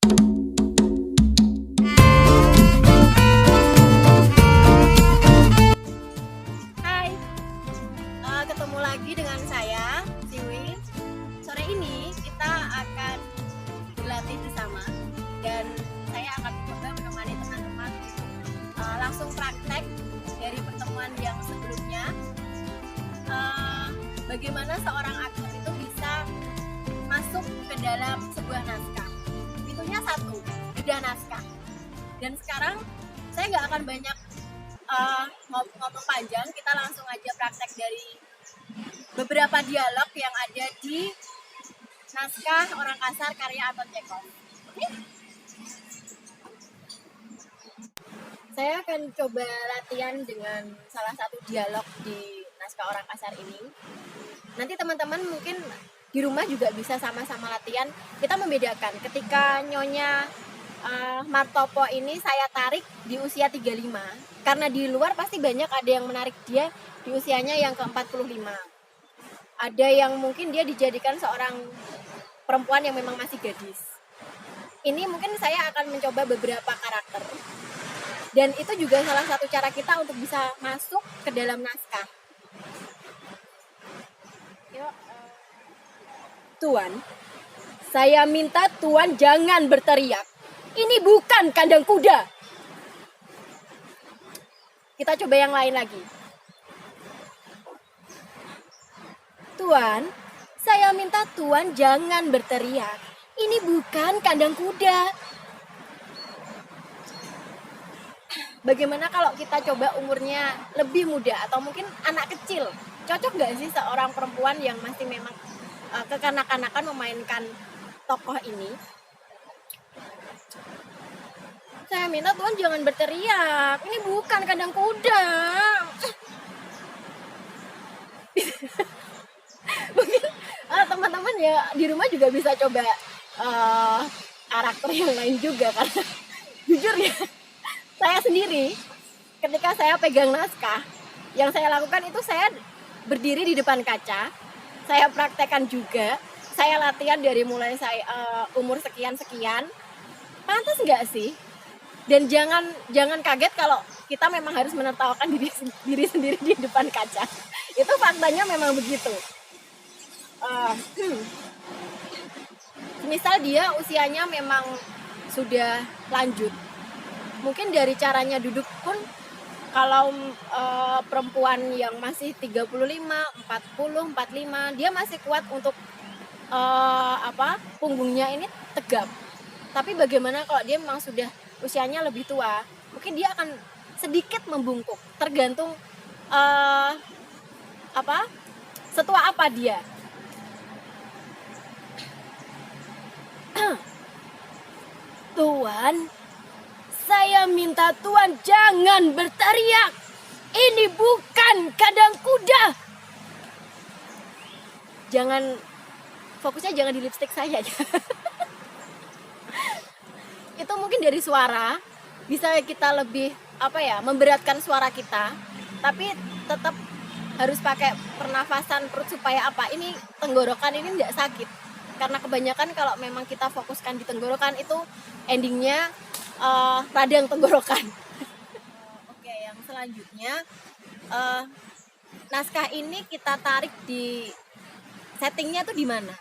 Hai, ketemu lagi dengan saya, Siwi. Sore ini kita akan berlatih bersama dan saya akan mencoba menemani teman-teman langsung praktek dari pertemuan yang sebelumnya. Bagaimana seorang aktor itu bisa masuk ke dalam sebuah naskah. Pintunya satu, bedah naskah. Dan sekarang saya nggak akan banyak ngomong panjang, kita langsung aja praktek dari beberapa dialog yang ada di naskah Orang Kasar karya Anton Chekhov. Oke? Saya akan coba latihan dengan salah satu dialog di naskah Orang Kasar ini. Nanti teman-teman mungkin di rumah juga bisa sama-sama latihan. Kita membedakan ketika Nyonya Martopo ini saya tarik di usia 35, karena di luar pasti banyak ada yang menarik dia di usianya yang ke-45. Ada yang mungkin dia dijadikan seorang perempuan yang memang masih gadis. Ini mungkin saya akan mencoba beberapa karakter, dan itu juga salah satu cara kita untuk bisa masuk ke dalam naskah. Tuan, saya minta Tuan jangan berteriak. Ini bukan kandang kuda. Kita coba yang lain lagi. Tuan, saya minta Tuan jangan berteriak. Ini bukan kandang kuda. Bagaimana kalau kita coba umurnya lebih muda atau mungkin anak kecil? Cocok nggak sih seorang perempuan yang masih memang kekanak-kanakan memainkan tokoh ini? Saya minta Tuan jangan berteriak. Ini bukan kandang kuda. Mungkin teman-teman ya di rumah juga bisa coba karakter yang lain juga, karena jujur ya, saya sendiri ketika saya pegang naskah, yang saya lakukan itu saya berdiri di depan kaca, saya praktekkan juga, saya latihan dari mulai saya umur sekian-sekian. Pantas nggak sih? Dan jangan kaget kalau kita memang harus menertawakan diri sendiri di depan kaca. Itu faktanya memang begitu. Misal dia usianya memang sudah lanjut, mungkin dari caranya duduk pun, kalau perempuan yang masih 35, 40, 45, dia masih kuat untuk punggungnya ini tegap. Tapi bagaimana kalau dia memang sudah usianya lebih tua, mungkin dia akan sedikit membungkuk, tergantung setua apa dia. Tuan, saya minta Tuan jangan berteriak. Ini bukan kandang kuda. Fokusnya jangan di lipstik saya. Itu mungkin dari suara bisa kita lebih memberatkan suara kita, tapi tetap harus pakai pernafasan perut supaya ini tenggorokan ini tidak sakit, karena kebanyakan kalau memang kita fokuskan di tenggorokan itu endingnya radang tenggorokan. Oke, yang selanjutnya naskah ini kita tarik di settingnya tuh di mana?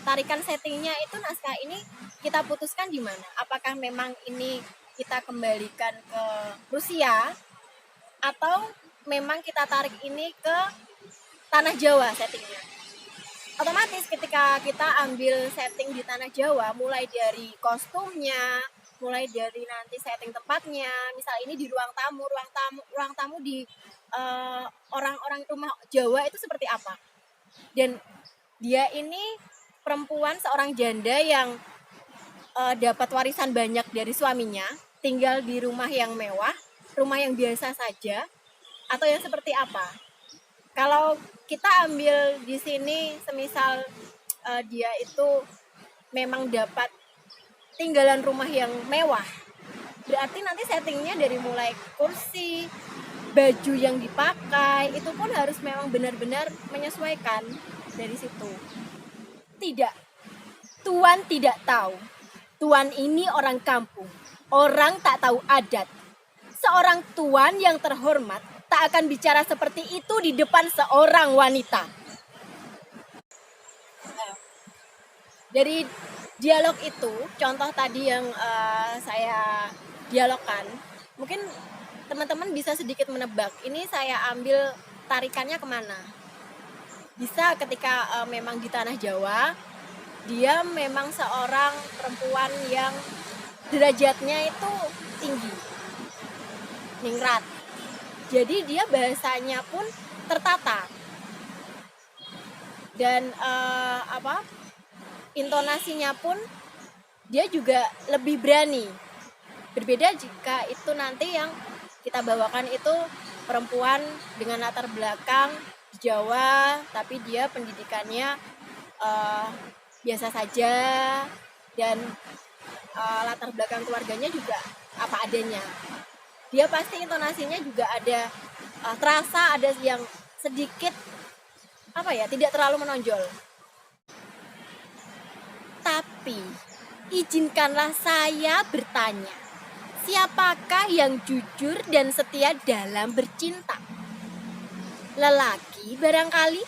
Tarikan settingnya itu naskah ini kita putuskan di mana? Apakah memang ini kita kembalikan ke Rusia atau memang kita tarik ini ke Tanah Jawa settingnya? Otomatis ketika kita ambil setting di Tanah Jawa, mulai dari kostumnya, mulai dari nanti setting tempatnya, misal ini di ruang tamu di orang-orang rumah Jawa itu seperti apa? Dan dia ini perempuan, seorang janda yang dapat warisan banyak dari suaminya, tinggal di rumah yang mewah, rumah yang biasa saja, atau yang seperti apa? Kalau kita ambil di sini, semisal dia itu memang dapat tinggalan rumah yang mewah, berarti nanti settingnya dari mulai kursi, baju yang dipakai, itu pun harus memang benar-benar menyesuaikan dari situ. Tidak, Tuan tidak tahu. Tuan ini orang kampung, orang tak tahu adat. Seorang tuan yang terhormat tak akan bicara seperti itu di depan seorang wanita. Dari dialog itu, contoh tadi yang saya dialogkan, mungkin teman-teman bisa sedikit menebak. Ini saya ambil tarikannya kemana. Bisa ketika memang di tanah Jawa, dia memang seorang perempuan yang derajatnya itu tinggi, ningrat. Jadi dia bahasanya pun tertata dan intonasinya pun dia juga lebih berani. Berbeda jika itu nanti yang kita bawakan itu perempuan dengan latar belakang di Jawa, tapi dia pendidikannya biasa saja dan latar belakang keluarganya juga apa adanya. Dia pasti intonasinya juga ada terasa ada yang sedikit tidak terlalu menonjol. Tapi izinkanlah saya bertanya, siapakah yang jujur dan setia dalam bercinta? Lelaki barangkali?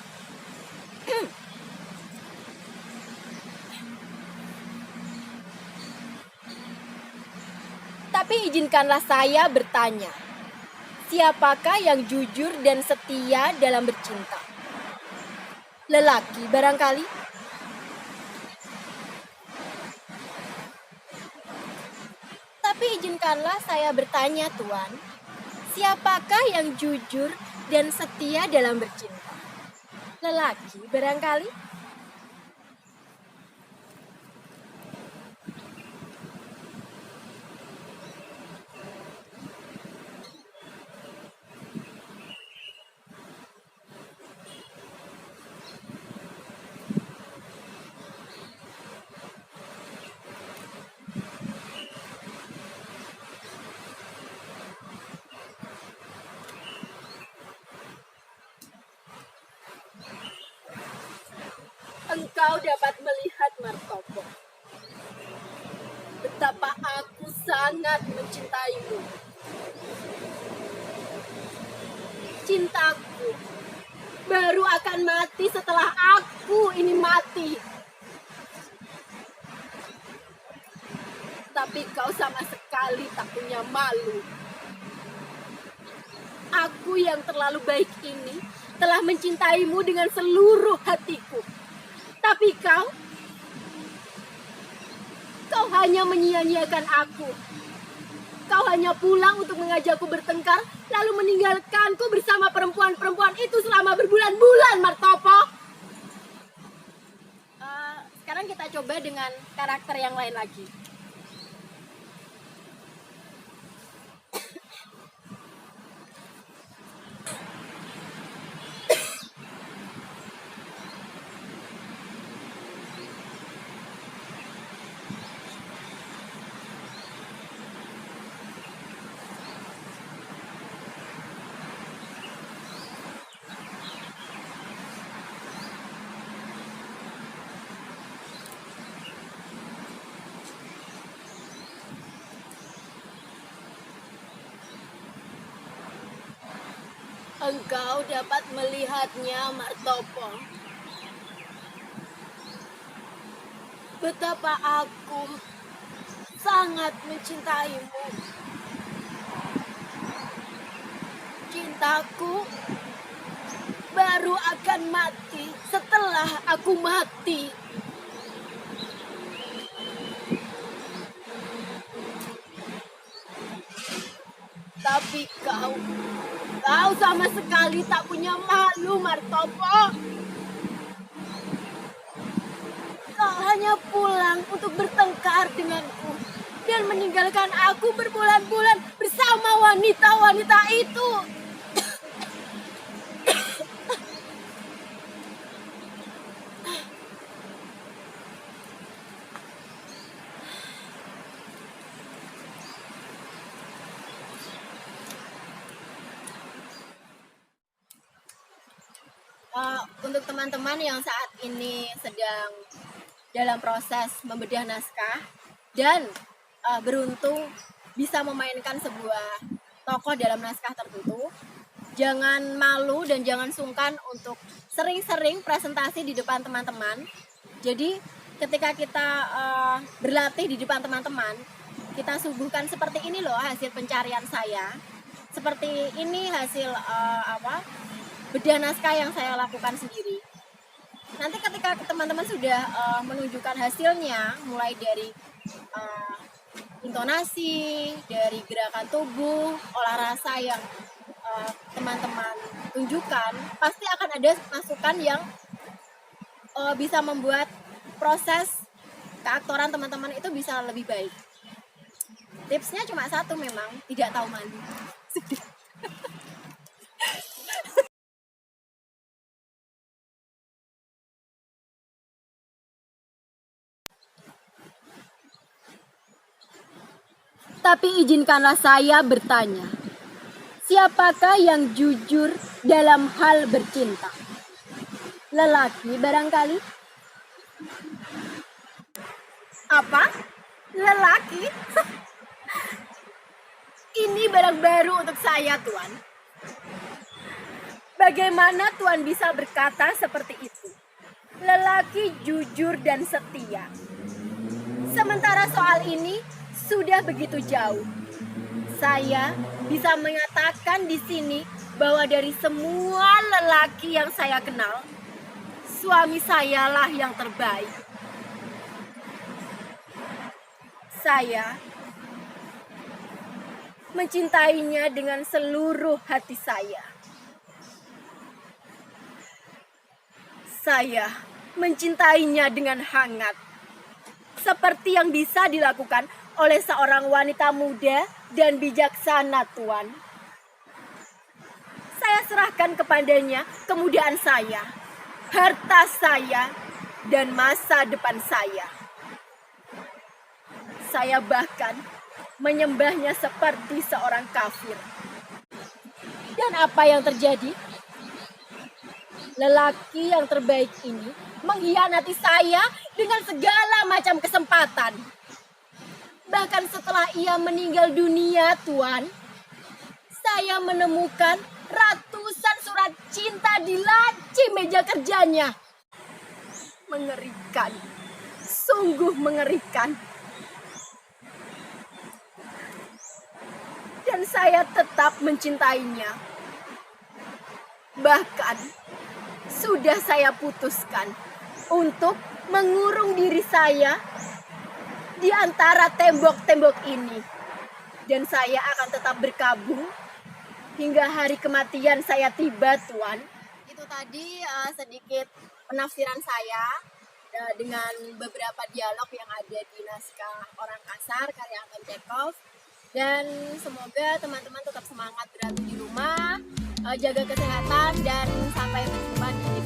Tapi izinkanlah saya bertanya, siapakah yang jujur dan setia dalam bercinta? Lelaki barangkali? Tapi izinkanlah saya bertanya, Tuan, siapakah yang jujur dan setia dalam bercinta? Lelaki barangkali? Engkau dapat melihat, Martopo, betapa aku sangat mencintaimu. Cintaku baru akan mati setelah aku ini mati. Tapi kau sama sekali tak punya malu. Aku yang terlalu baik ini telah mencintaimu dengan seluruh hatiku. Tapi kau hanya menyia-nyiakan aku. Kau hanya pulang untuk mengajakku bertengkar, lalu meninggalkanku bersama perempuan-perempuan itu selama berbulan-bulan, Martopo. Sekarang kita coba dengan karakter yang lain lagi. Engkau dapat melihatnya, Martopo. Betapa aku sangat mencintaimu. Cintaku baru akan mati setelah aku mati. Tapi kau sama sekali tak punya malu, Martopo. Kau hanya pulang untuk bertengkar denganku dan meninggalkan aku berbulan-bulan bersama wanita-wanita itu. Untuk teman-teman yang saat ini sedang dalam proses membedah naskah, dan beruntung bisa memainkan sebuah tokoh dalam naskah tertentu, jangan malu dan jangan sungkan untuk sering-sering presentasi di depan teman-teman. Jadi ketika kita berlatih di depan teman-teman, kita suguhkan seperti ini loh hasil pencarian saya, seperti ini hasil bedah naskah yang saya lakukan sendiri. Nanti ketika teman-teman sudah menunjukkan hasilnya, mulai dari intonasi, dari gerakan tubuh, olah rasa yang teman-teman tunjukkan, pasti akan ada masukan yang bisa membuat proses keaktoran teman-teman itu bisa lebih baik. Tipsnya cuma satu, memang tidak tahu malu. Tapi izinkanlah saya bertanya, siapakah yang jujur dalam hal bercinta? Lelaki barangkali? Apa? Lelaki? Ini barang baru untuk saya, Tuan. Bagaimana Tuan bisa berkata seperti itu? Lelaki jujur dan setia. Sementara soal ini sudah begitu jauh. Saya bisa mengatakan di sini bahwa dari semua lelaki yang saya kenal, suami sayalah yang terbaik. Saya mencintainya dengan seluruh hati saya. Saya mencintainya dengan hangat, seperti yang bisa dilakukan oleh seorang wanita muda dan bijaksana, Tuan. Saya serahkan kepadanya kemudaan saya, harta saya, dan masa depan saya. Saya bahkan menyembahnya seperti seorang kafir. Dan apa yang terjadi? Lelaki yang terbaik ini mengkhianati saya dengan segala macam kesempatan. Bahkan setelah ia meninggal dunia, Tuan, saya menemukan ratusan surat cinta di laci meja kerjanya. Mengerikan, sungguh mengerikan. Dan saya tetap mencintainya. Bahkan sudah saya putuskan untuk mengurung diri saya di antara tembok-tembok ini. Dan saya akan tetap berkabung hingga hari kematian saya tiba, Tuan. Itu tadi sedikit penafsiran saya dengan beberapa dialog yang ada di naskah Orang Kasar karya Anton Chekhov. Dan semoga teman-teman tetap semangat berlatih di rumah, jaga kesehatan, dan sampai berjumpa di